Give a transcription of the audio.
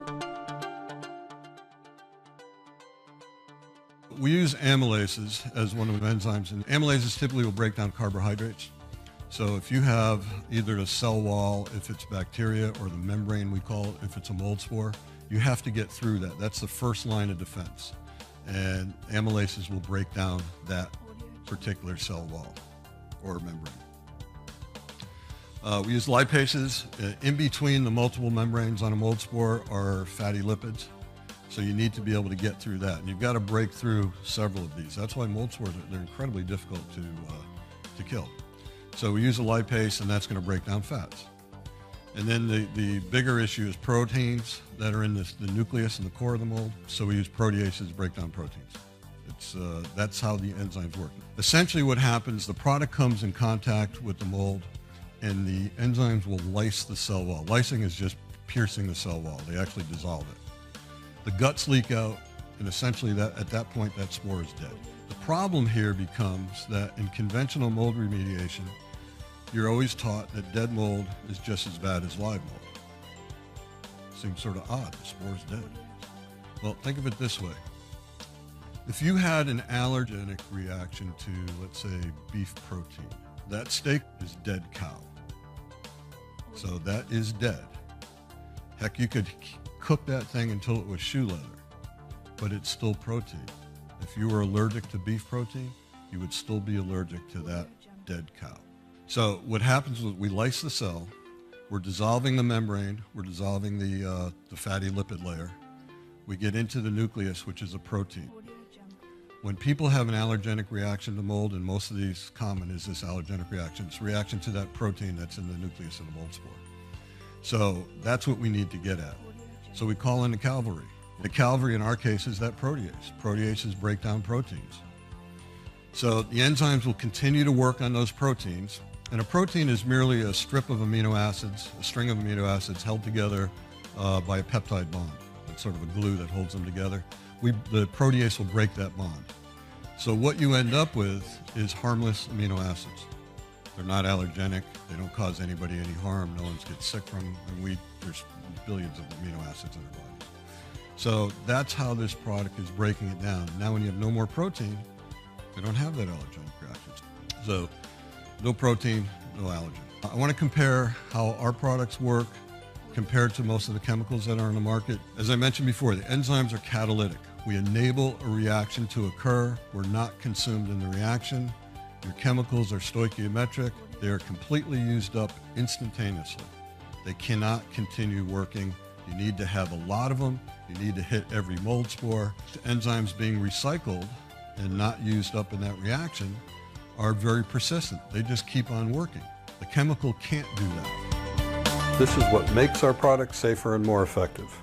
We use amylases as one of the enzymes, and amylases typically will break down carbohydrates. So if you have either the cell wall, if it's bacteria, or the membrane we call it, if it's a mold spore, you have to get through that. That's the first line of defense. And amylases will break down that particular cell wall or membrane. We use lipases. In between the multiple membranes on a mold spore are fatty lipids. So you need to be able to get through that. And you've got to break through several of these. That's why mold spores, they're incredibly difficult to kill. So we use a lipase, and that's going to break down fats. And then the bigger issue is proteins that are in the nucleus and the core of the mold. So we use proteases to break down proteins. That's how the enzymes work. Essentially what happens, the product comes in contact with the mold, and the enzymes will lyse the cell wall. Lysing is just piercing the cell wall. They actually dissolve it. The guts leak out, and essentially at that point, that spore is dead. The problem here becomes that in conventional mold remediation, you're always taught that dead mold is just as bad as live mold. Seems sort of odd, the spore's dead. Well, think of it this way. If you had an allergenic reaction to, let's say, beef protein, that steak is dead cow. So that is dead. Heck, you could cook that thing until it was shoe leather, but it's still protein. If you were allergic to beef protein, you would still be allergic to that dead cow. So what happens is we lyse the cell, we're dissolving the membrane, we're dissolving the fatty lipid layer. We get into the nucleus, which is a protein. When people have an allergenic reaction to mold, and most of these common is this allergenic reaction, it's a reaction to that protein that's in the nucleus of the mold spore. So that's what we need to get at. So we call in the cavalry. The cavalry in our case is that protease. Proteases break down proteins. So the enzymes will continue to work on those proteins. And a protein is merely a strip of amino acids, a string of amino acids held together by a peptide bond. It's sort of a glue that holds them together. The protease will break that bond. So what you end up with is harmless amino acids. They're not allergenic. They don't cause anybody any harm. No one gets sick from them. And there's billions of amino acids in our bodies. So that's how this product is breaking it down. Now when you have no more protein, you don't have that allergenic reaction. So no protein, no allergen. I want to compare how our products work compared to most of the chemicals that are on the market. As I mentioned before, the enzymes are catalytic. We enable a reaction to occur. We're not consumed in the reaction. Your chemicals are stoichiometric. They are completely used up instantaneously. They cannot continue working. You need to have a lot of them. You need to hit every mold spore. The enzymes being recycled and not used up in that reaction are very persistent. They just keep on working. The chemical can't do that. This is what makes our product safer and more effective.